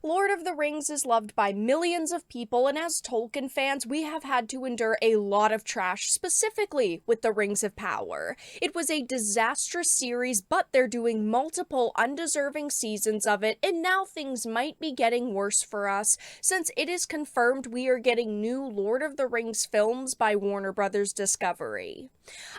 Lord of the Rings is loved by millions of people, and as Tolkien fans, we have had to endure a lot of trash, specifically with the Rings of Power. It was a disastrous series, but they're doing multiple undeserving seasons of it, and now things might be getting worse for us, since it is confirmed we are getting new Lord of the Rings films by Warner Brothers Discovery.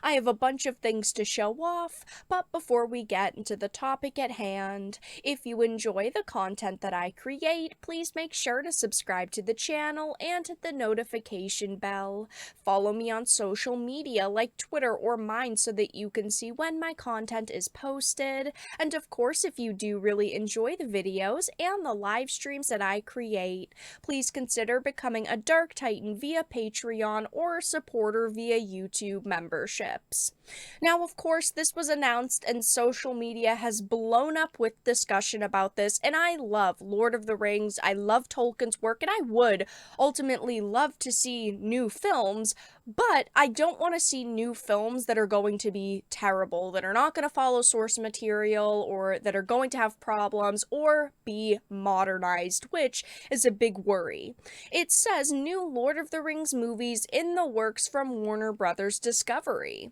I have a bunch of things to show off, but before we get into the topic at hand, if you enjoy the content that I create, please make sure to subscribe to the channel and hit the notification bell. Follow me on social media like Twitter or mine so that you can see when my content is posted. And of course, if you do really enjoy the videos and the live streams that I create, please consider becoming a Dark Titan via Patreon or a supporter via YouTube memberships. Now, of course, this was announced and social media has blown up with discussion about this, and I love Lord of the Rings, I love Tolkien's work, and I would ultimately love to see new films, but I don't want to see new films that are going to be terrible, that are not going to follow source material, or that are going to have problems, or be modernized, which is a big worry. It says new Lord of the Rings movies in the works from Warner Brothers Discovery.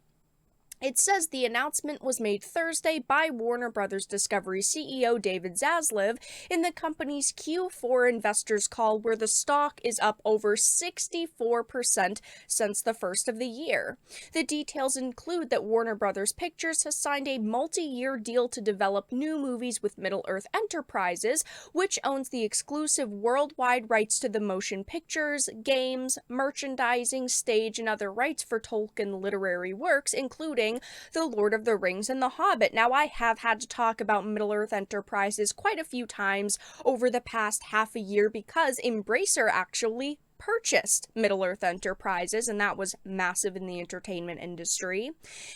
It says the announcement was made Thursday by Warner Brothers Discovery CEO David Zaslav in the company's Q4 investors call, where the stock is up over 64% since the first of the year. The details include that Warner Brothers Pictures has signed a multi-year deal to develop new movies with Middle-earth Enterprises, which owns the exclusive worldwide rights to the motion pictures, games, merchandising, stage, and other rights for Tolkien literary works, including The Lord of the Rings and The Hobbit. Now, I have had to talk about Middle-earth Enterprises quite a few times over the past half a year because Embracer actually purchased Middle-earth Enterprises, and that was massive in the entertainment industry.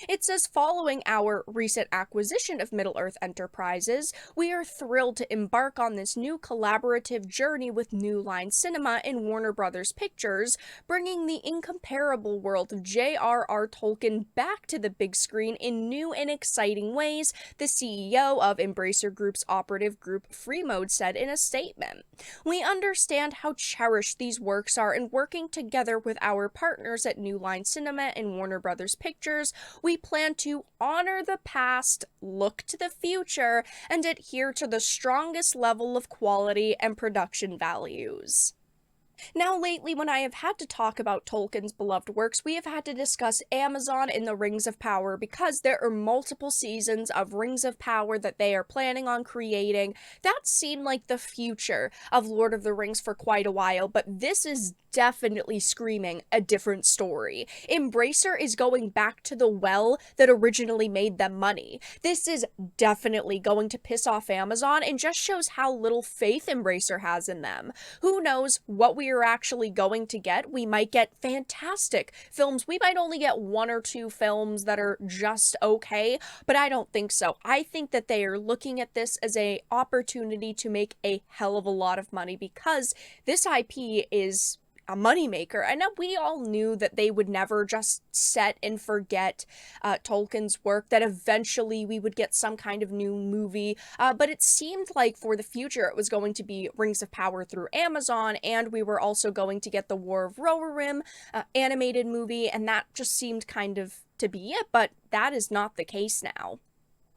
It says, following our recent acquisition of Middle-earth Enterprises, we are thrilled to embark on this new collaborative journey with New Line Cinema and Warner Brothers Pictures, bringing the incomparable world of J.R.R. Tolkien back to the big screen in new and exciting ways, the CEO of Embracer Group's operative group Freemode said in a statement. We understand how cherished these works are, and working together with our partners at New Line Cinema and Warner Brothers Pictures, we plan to honor the past, look to the future, and adhere to the strongest level of quality and production values. Now, lately, when I have had to talk about Tolkien's beloved works, we have had to discuss Amazon and the Rings of Power because there are multiple seasons of Rings of Power that they are planning on creating. That seemed like the future of Lord of the Rings for quite a while, but this is definitely screaming a different story. Embracer is going back to the well that originally made them money. This is definitely going to piss off Amazon and just shows how little faith Embracer has in them. Who knows what we are actually going to get? We might get fantastic films. We might only get one or two films that are just okay, but I don't think so. I think that they are looking at this as an opportunity to make a hell of a lot of money because this IP is a moneymaker. I know we all knew that they would never just set and forget Tolkien's work, that eventually we would get some kind of new movie, but it seemed like for the future it was going to be Rings of Power through Amazon, and we were also going to get the War of Rohirrim animated movie, and that just seemed kind of to be it, but that is not the case now.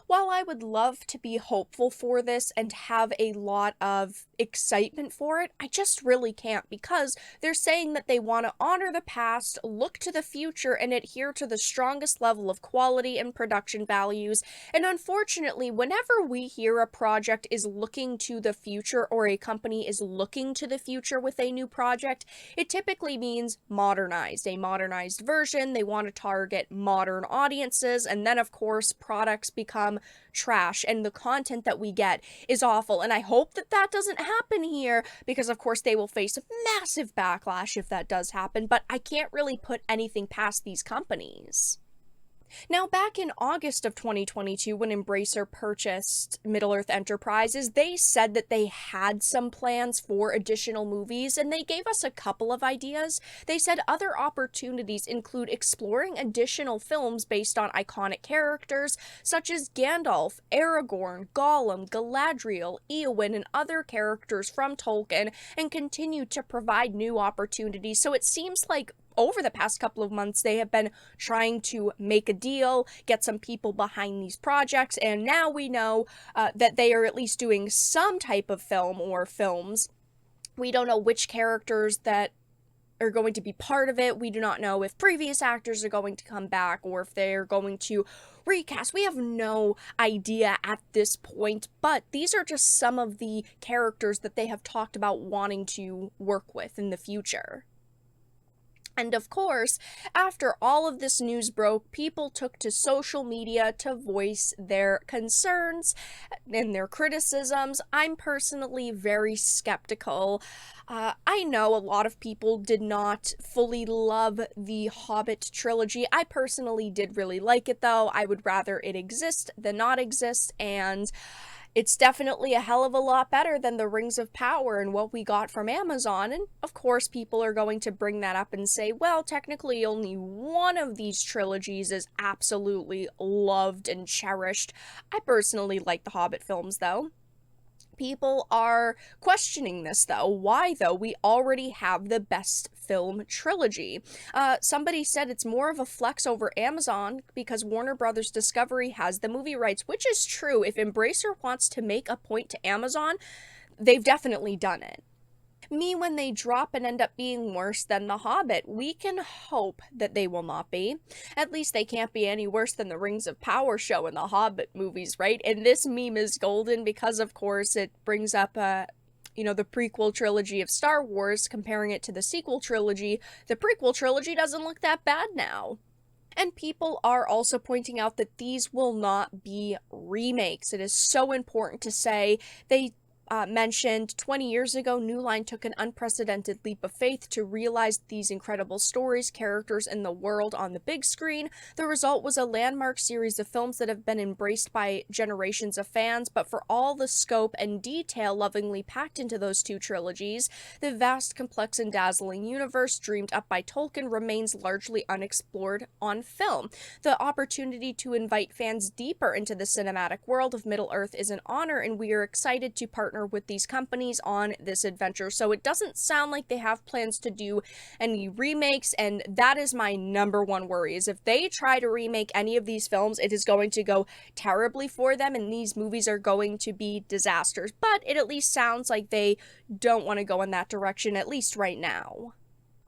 While I would love to be hopeful for this and have a lot of excitement for it, I just really can't because they're saying that they want to honor the past, look to the future, and adhere to the strongest level of quality and production values. And unfortunately, whenever we hear a project is looking to the future or a company is looking to the future with a new project, it typically means modernized, a modernized version. They want to target modern audiences, and then of course products become trash and the content that we get is awful, and I hope that that doesn't happen here because of course they will face massive backlash if that does happen, but I can't really put anything past these companies. Now, back in August of 2022, when Embracer purchased Middle-earth Enterprises, they said that they had some plans for additional movies, and they gave us a couple of ideas. They said other opportunities include exploring additional films based on iconic characters, such as Gandalf, Aragorn, Gollum, Galadriel, Eowyn, and other characters from Tolkien, and continue to provide new opportunities. So it seems like over the past couple of months, they have been trying to make a deal, get some people behind these projects, and now we know that they are at least doing some type of film or films. We don't know which characters that are going to be part of it. We do not know if previous actors are going to come back or if they're going to recast. We have no idea at this point, but these are just some of the characters that they have talked about wanting to work with in the future. And of course, after all of this news broke, people took to social media to voice their concerns and their criticisms. I'm personally very skeptical. I know a lot of people did not fully love the Hobbit trilogy. I personally did really like it, though. I would rather it exist than not exist, and it's definitely a hell of a lot better than the Rings of Power and what we got from Amazon. And of course, people are going to bring that up and say, well, technically only one of these trilogies is absolutely loved and cherished. I personally like the Hobbit films, though. People are questioning this, though. Why, though? We already have the best film trilogy. Somebody said it's more of a flex over Amazon because Warner Brothers Discovery has the movie rights, which is true. If Embracer wants to make a point to Amazon, they've definitely done it. When they drop and end up being worse than The Hobbit, we can hope that they will not be. At least they can't be any worse than the Rings of Power show in the Hobbit movies, right? And this meme is golden because, of course, it brings up, the prequel trilogy of Star Wars, comparing it to the sequel trilogy. The prequel trilogy doesn't look that bad now. And people are also pointing out that these will not be remakes. It is so important to say. They mentioned 20 years ago, New Line took an unprecedented leap of faith to realize these incredible stories, characters, and the world on the big screen. The result was a landmark series of films that have been embraced by generations of fans, but for all the scope and detail lovingly packed into those two trilogies, the vast, complex, and dazzling universe dreamed up by Tolkien remains largely unexplored on film. The opportunity to invite fans deeper into the cinematic world of Middle-earth is an honor, and we are excited to partner with these companies on this adventure. So it doesn't sound like they have plans to do any remakes, and that is my number one worry, is if they try to remake any of these films, it is going to go terribly for them, and these movies are going to be disasters. But it at least sounds like they don't want to go in that direction, at least right now.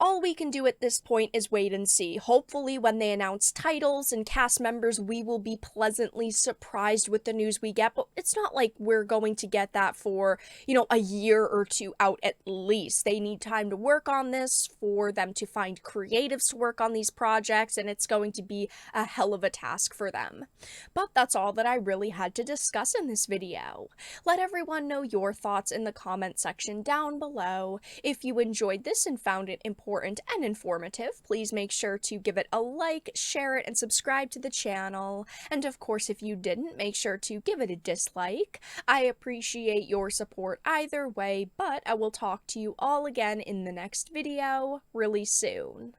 All we can do at this point is wait and see. Hopefully, when they announce titles and cast members, we will be pleasantly surprised with the news we get, but it's not like we're going to get that for, a year or two out at least. They need time to work on this, for them to find creatives to work on these projects, and it's going to be a hell of a task for them. But that's all that I really had to discuss in this video. Let everyone know your thoughts in the comment section down below. If you enjoyed this and found it important and informative, please make sure to give it a like, share it, and subscribe to the channel. And of course, if you didn't, make sure to give it a dislike. I appreciate your support either way, but I will talk to you all again in the next video really soon.